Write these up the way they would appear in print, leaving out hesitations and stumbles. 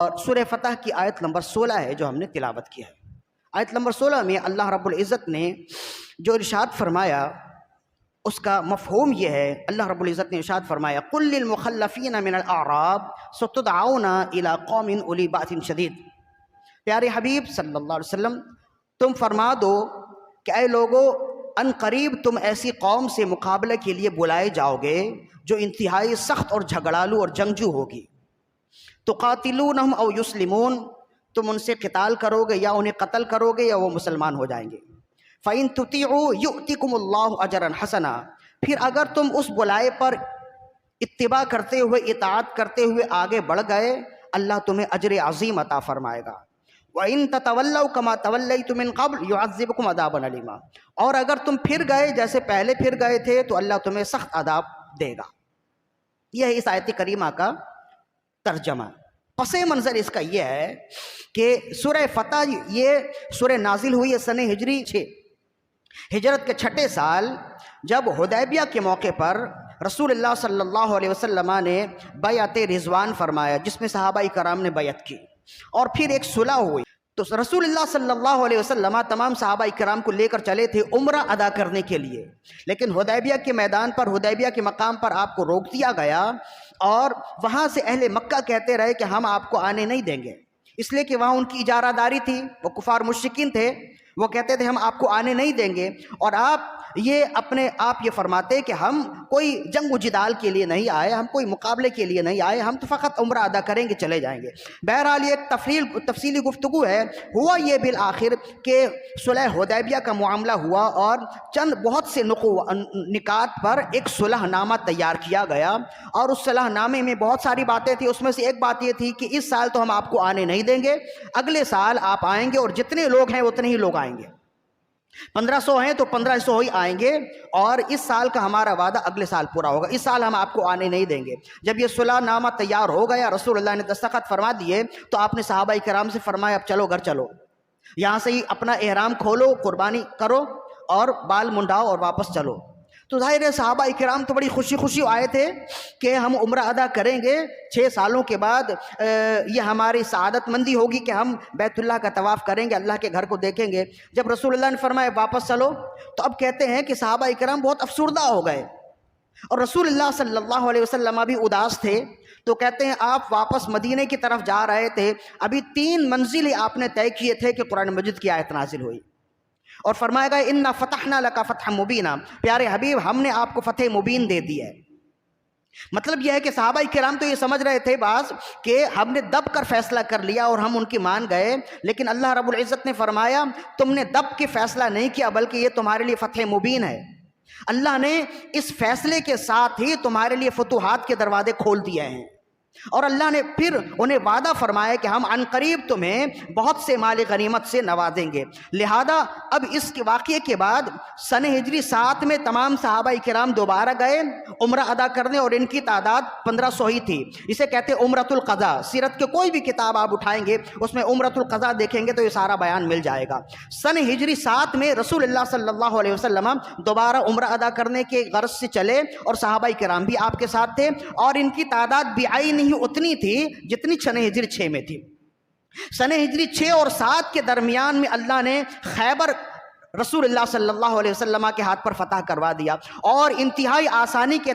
और सूरह फतह की आयत नंबर 16 है जो हमने तिलावत की है। आयत नंबर 16 में अल्लाह रब्बुल इज़्ज़त ने जो इरशाद फरमाया उसका मफ़हूम यह है। अल्लाह रब्बुल इज़्ज़त ने इरशाद फरमाया कुल लिल मुखल्लफ़ीन मिनल अअराब सतुदअऊना इला कौमिन उली बातिन शदीद। प्यारे हबीब सल्लल्लाहु अलैहि वसल्लम, तुम फरमा दो कि ऐ लोगो, अन करीब तुम ऐसी कौम से मुकाबले के लिए बुलाए जाओगे जो इंतहाई सख्त और झगड़ालू और जंगजू होगी। तुकातिलूनहुम औ युस्लिमून, तुम उनसे क़िताल करोगे या उन्हें कत्ल करोगे या वो मुसलमान हो जाएंगे। फ़इन तुतीउ युअतिकुमुल्लाहु अजरन हसना, फिर अगर तुम उस बुलाए पर इत्तिबा करते हुए, इताअत करते हुए आगे बढ़ गए, अल्लाह तुम्हें अजर अज़ीम अता फरमाएगा। व इन ततवल्लौ कमा तवल्लैतुम मिन क़ब्ल युअज़्ज़िबकुम अज़ाबन अलीमा, और अगर तुम फिर गए जैसे पहले फिर गए थे तो अल्लाह तुम्हें सख्त अदाब देगा। यह इस आयत करीमा का तर्जमा। पसे मंज़र इसका यह है कि सूरह फतह ये सूरह नाजिल हुई है सन हिजरी 6, हिजरत के 6ठे साल, जब हुदैबिया के मौके पर रसूलुल्लाह सल्लल्लाहु अलैहि वसल्लम ने बैअत रिज़वान फरमाया, जिसमें सहाबाई कराम ने बैअत की और फिर एक सुलह हुई। तो रसूलुल्लाह सल्लल्लाहु अलैहि वसल्लम तमाम सहाबाई कराम को लेकर चले थे उम्रा अदा करने के लिए, लेकिन हुदैबिया के मैदान पर, हुदैबिया के मकाम पर आपको रोक दिया गया और वहाँ से अहले मक्का कहते रहे कि हम आपको आने नहीं देंगे, इसलिए कि वहाँ उनकी इजारादारी थी, वो कुफार मुश्रिकीन थे, वो कहते थे हम आपको आने नहीं देंगे। और आप ये अपने आप ये फरमाते कि हम कोई जंग जिदाल के लिए नहीं आए, हम कोई मुकाबले के लिए नहीं आए, हम तो फ़कत उम्रा अदा करेंगे चले जाएंगे। बहरहाल ये एक तफसीली गुफ्तगू है। हुआ ये बिल आखिर के सुलह हुदैबिया का मामला हुआ और चंद बहुत से निकात पर एक सुलहनामा तैयार किया गया और उस सुलहनामे में बहुत सारी बातें थी। उसमें से एक बात ये थी कि इस साल तो हम आपको आने नहीं देंगे, अगले साल आप आएंगे और जितने लोग हैं उतने ही लोग आएंगे। 1500 हैं तो 1500 ही आएंगे और इस साल का हमारा वादा अगले साल पूरा होगा, इस साल हम आपको आने नहीं देंगे। जब ये सुलहनामा तैयार हो गया, रसूलुल्लाह ने दस्तखत फरमा दिए, तो आपने सहाबाई कराम से फरमाया अब चलो घर चलो, यहाँ से ही अपना एहराम खोलो, कुर्बानी करो और बाल मुंडाओ और वापस चलो। तो जाहिर है सहाबाई किराम तो बड़ी खुशी खुशी आए थे कि हम उम्रा अदा करेंगे, 6 सालों के बाद ये हमारी सआदतमंदी होगी कि हम बैतुल्लाह का तवाफ़ करेंगे, अल्लाह के घर को देखेंगे। जब रसूलुल्लाह ने फरमाया वापस चलो, तो अब कहते हैं कि सहाबाई किराम बहुत अफसुर्दा हो गए और रसूलुल्लाह सल्लल्लाहु अलैहि वसल्लम भी उदास थे। तो कहते हैं आप वापस मदीने की तरफ जा रहे थे, अभी 3 मंजिल आपने तय किए थे कि कुरान मजीद की आयत नाजिल हुई और फरमाया गया इन्ना फतहना लका फतह मुबीना, प्यारे हबीब हमने आपको फतेह मुबीन दे दिया है। मतलब यह है कि सहाबाई किराम तो ये समझ रहे थे बास कि हमने दब कर फैसला कर लिया और हम उनकी मान गए, लेकिन अल्लाह रब्बुल इज़्ज़त ने फरमाया तुमने दब के फैसला नहीं किया, बल्कि ये तुम्हारे लिए फतेह मुबीन है। अल्लाह ने इस फैसले के साथ ही तुम्हारे लिए फतूहात के दरवाजे खोल दिए हैं और अल्लाह ने फिर उन्हें वादा फरमाया कि हम अनकरीब तुम्हें बहुत से माल गनीमत से नवाजेंगे। लिहाजा अब इस वाक़ये के बाद सन हिजरी 7 में तमाम सहाबाई किराम दोबारा गए उम्रा अदा करने और इनकी तादाद 1500 ही थी। इसे कहते हैं उम्रतुल क़ज़ा। सीरत के कोई भी किताब आप उठाएंगे उसमें उम्रतुल क़ज़ा देखेंगे तो ये सारा बयान मिल जाएगा। सन हिजरी 7 में रसूलुल्लाह सल्लल्लाहु अलैहि वसल्लम दोबारा उम्रा अदा करने के गर्ज से चले और सहाबाई किराम भी आपके साथ थे और इनकी तादाद भी आई नहीं उतनी थी जितनी सन हिजरी 6 में थी। सन हिजरी 6 और 7 के दरमियान में अल्लाह ने खैबर रसूलुल्लाह सल्लल्लाहु अलैहि वसल्लम के हाथ पर फतह करवा दिया और इंतहाई आसानी के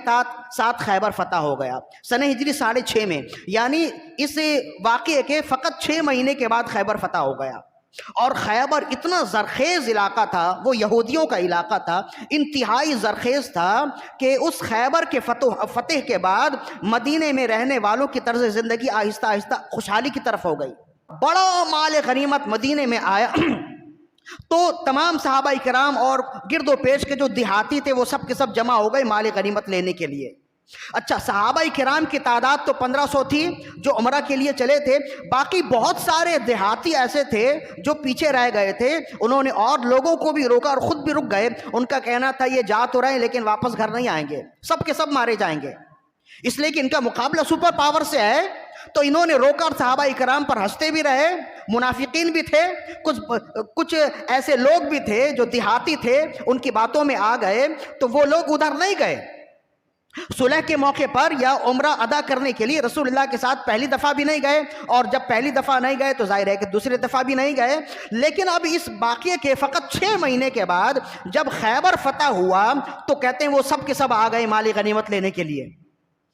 साथ खैबर फतह हो गया सन हिजरी 6.5 में, यानी इस वाक़ये के फ़कत 6 महीने के बाद खैबर फतह हो गया। और खैबर इतना ज़रखेज़ इलाका था, वो यहूदियों का इलाका था, इंतहाई ज़रखेज़ था कि उस खैबर के फतेह के बाद मदीने में रहने वालों की तर्ज़ ज़िंदगी आहिस्ता आहिस्ता खुशहाली की तरफ हो गई। बड़ा माल गनीमत मदीने में आया तो तमाम सहाबाई किराम और गिरदो पेश के जो देहाती थे वो सब के सब जमा हो गए माल गनीमत लेने के लिए। अच्छा, सहाबाई किराम की तादाद तो 1500 थी जो उमरा के लिए चले थे, बाकी बहुत सारे देहाती ऐसे थे जो पीछे रह गए थे। उन्होंने और लोगों को भी रोका और ख़ुद भी रुक गए। उनका कहना था ये जा तो रहे लेकिन वापस घर नहीं आएंगे, सब के सब मारे जाएंगे, इसलिए कि इनका मुकाबला सुपर पावर से है। तो इन्होंने रोका और सहाबाई किराम पर हंसते भी रहे, मुनाफिकीन भी थे, कुछ ऐसे लोग भी थे जो देहाती थे, उनकी बातों में आ गए तो वो लोग उधर नहीं गए। सुलह के मौके पर या उम्रा अदा करने के लिए रसूलुल्लाह के साथ पहली दफ़ा भी नहीं गए, और जब पहली दफ़ा नहीं गए तो जाहिर है कि दूसरी दफ़ा भी नहीं गए। लेकिन अब इस वाक़ये के फ़कत 6 महीने के बाद जब खैबर फतह हुआ तो कहते हैं वो सब के सब आ गए माल गनीमत लेने के लिए,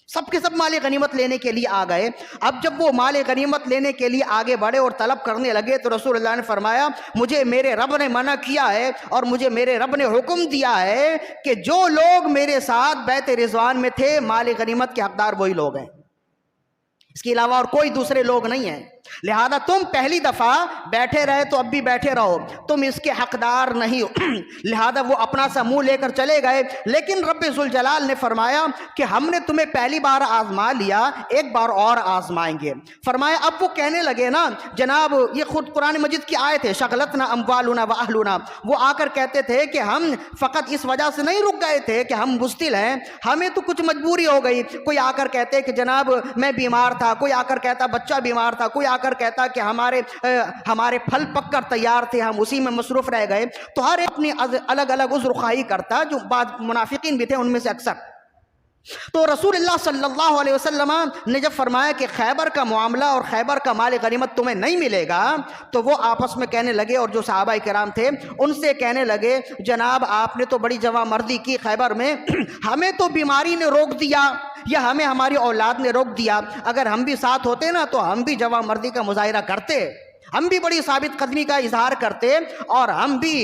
सब के सब माल गनीमत लेने के लिए आ गए। अब जब वो माल गनीमत लेने के लिए आगे बढ़े और तलब करने लगे तो रसूलुल्लाह ने फरमाया, मुझे मेरे रब ने मना किया है और मुझे मेरे रब ने हुक्म दिया है कि जो लोग मेरे साथ बैत रिजवान में थे माल गनीमत के हकदार वही लोग हैं, इसके अलावा और कोई दूसरे लोग नहीं हैं। लिहाजा तुम पहली दफ़ा बैठे रहे तो अब भी बैठे रहो, तुम इसके हकदार नहीं हो। लिहाजा वो अपना सा मुंह लेकर चले गए। लेकिन रब्बे ज़ुल जलाल ने फरमाया कि हमने तुम्हें पहली बार आजमा लिया, एक बार और आजमाएंगे। फरमाया अब वो कहने लगे ना जनाब, ये खुद कुरान मजिद की आयत है, शगलतना अम्वालुना व अहलुना, वो आकर कहते थे कि हम फ़कत इस वजह से नहीं रुक गए थे कि हम बुज़दिल हैं, हमें तो कुछ मजबूरी हो गई। कोई आकर कहते कि जनाब मैं बीमार था, कोई आकर कहता बच्चा बीमार था, कोई आकर कहता कि हमारे फल पककर तैयार थे, हम उसी में मसरूफ रह गए। तो हर अपनी अलग अलग उज़्र-ख़ाही करता, जो बाद मुनाफिकीन भी थे उनमें से अक्सर। तो रसूलुल्लाह सल्लल्लाहु अलैहि वसल्लम ने जब फरमाया कि खैबर का मामला और खैबर का माल गनीमत तुम्हें नहीं मिलेगा, तो वो आपस में कहने लगे, और जो सहाबा किराम थे उनसे कहने लगे, जनाब आपने तो बड़ी जवामर्दी की खैबर में, हमें तो बीमारी ने रोक दिया या हमें हमारी औलाद ने रोक दिया, अगर हम भी साथ होते ना तो हम भी जवामर्दी का मुजाहिरा करते, हम भी बड़ी साबित कदमी का इजहार करते और हम भी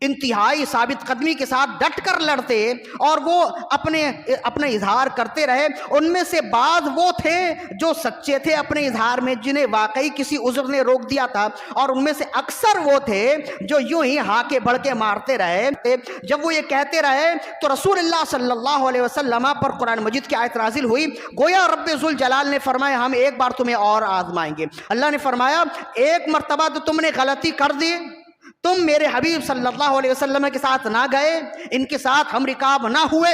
इंतहाई साबित कदमी के साथ डट कर लड़ते, और वो अपने इजहार करते रहे। उनमें से बाद वो थे जो सच्चे थे अपने इजहार में, जिन्हें वाकई किसी उज़्र ने रोक दिया था, और उनमें से अक्सर वो थे जो यूं ही हाके भड़के मारते रहे। जब वो ये कहते रहे तो रसूलुल्लाह सल्लल्लाहु अलैहि वसल्लम पर कुरान मजीद की आयत नाजिल हुई। गोया रब्बे ज़ुल जलाल ने फरमाया हम एक बार तुम्हें और आजमाएंगे। अल्लाह ने फरमाया एक मर्तबा तो तुमने गलती कर दी, तुम मेरे हबीब सल्लल्लाहु अलैहि वसल्लम के साथ ना गए, इनके साथ हम रिकाब ना हुए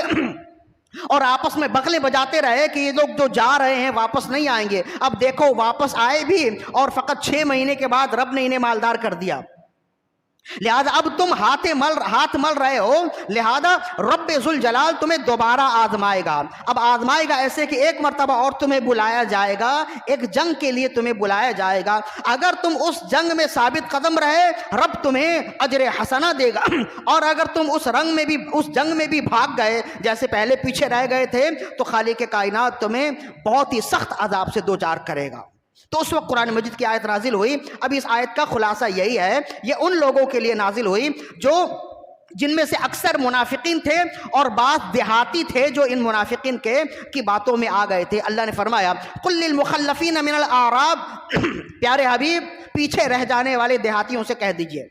और आपस में बकले बजाते रहे कि ये लोग जो जा रहे हैं वापस नहीं आएंगे। अब देखो वापस आए भी, और फ़कत 6 महीने के बाद रब ने इन्हें मालदार कर दिया। लिहाजा अब तुम हाथ मल रहे हो, लिहाजा रब्बे ज़ुल जलाल तुम्हें दोबारा आजमाएगा। अब आजमाएगा ऐसे कि एक मर्तबा और तुम्हें बुलाया जाएगा, एक जंग के लिए तुम्हें बुलाया जाएगा। अगर तुम उस जंग में साबित कदम रहे, रब तुम्हें अजर हसना देगा, और अगर तुम उस जंग में भी भाग गए, जैसे पहले पीछे रह गए थे, तो खालिक कायनात तुम्हें बहुत ही सख्त अजाब से दो चार करेगा। तो उस वक्त कुरान मजीद की आयत नाजिल हुई। अब इस आयत का खुलासा यही है, ये उन लोगों के लिए नाजिल हुई जिनमें से अक्सर मुनाफिकीन थे और बात देहाती थे जो इन मुनाफिकीन की बातों में आ गए थे। अल्लाह ने फरमाया कुल लिल मुखल्लफीन मिनल आराब, प्यारे हबीब पीछे रह जाने वाले देहातियों से कह दीजिए,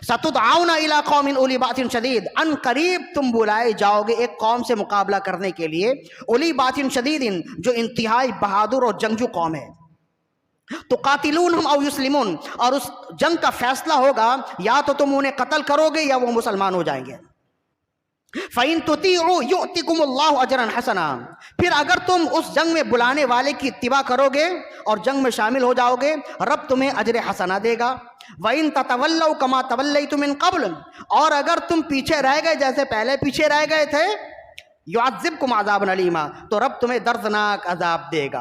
सतुदआउना इला कौमिन उली बातिन शदीद, अन करीब तुम बुलाए जाओगे एक कौम से मुकाबला करने के लिए, उली बातिन शदीदिन जो इंतहाई बहादुर और जंगजू कौम है, तो कातिलून हम और युस्लिमून, और उस जंग का फैसला होगा या तो तुम उन्हें कत्ल करोगे या वो मुसलमान हो जाएंगे। फ़इन तुतीउ युअतिकुमुल्लाहु अजरन हसना, फिर अगर तुम उस जंग में बुलाने वाले की इत्तिबा करोगे और जंग में शामिल हो जाओगे, रब तुम्हें अजर हसना देगा। वइन ततवल्लौ कमा तवल्लैतुम मिन क़ब्ल, और अगर तुम पीछे रह गए जैसे पहले पीछे रह गए थे, युअज़्ज़िबकुम अज़ाबन अलीमा, तो रब तुम्हें दर्दनाक अजाब देगा।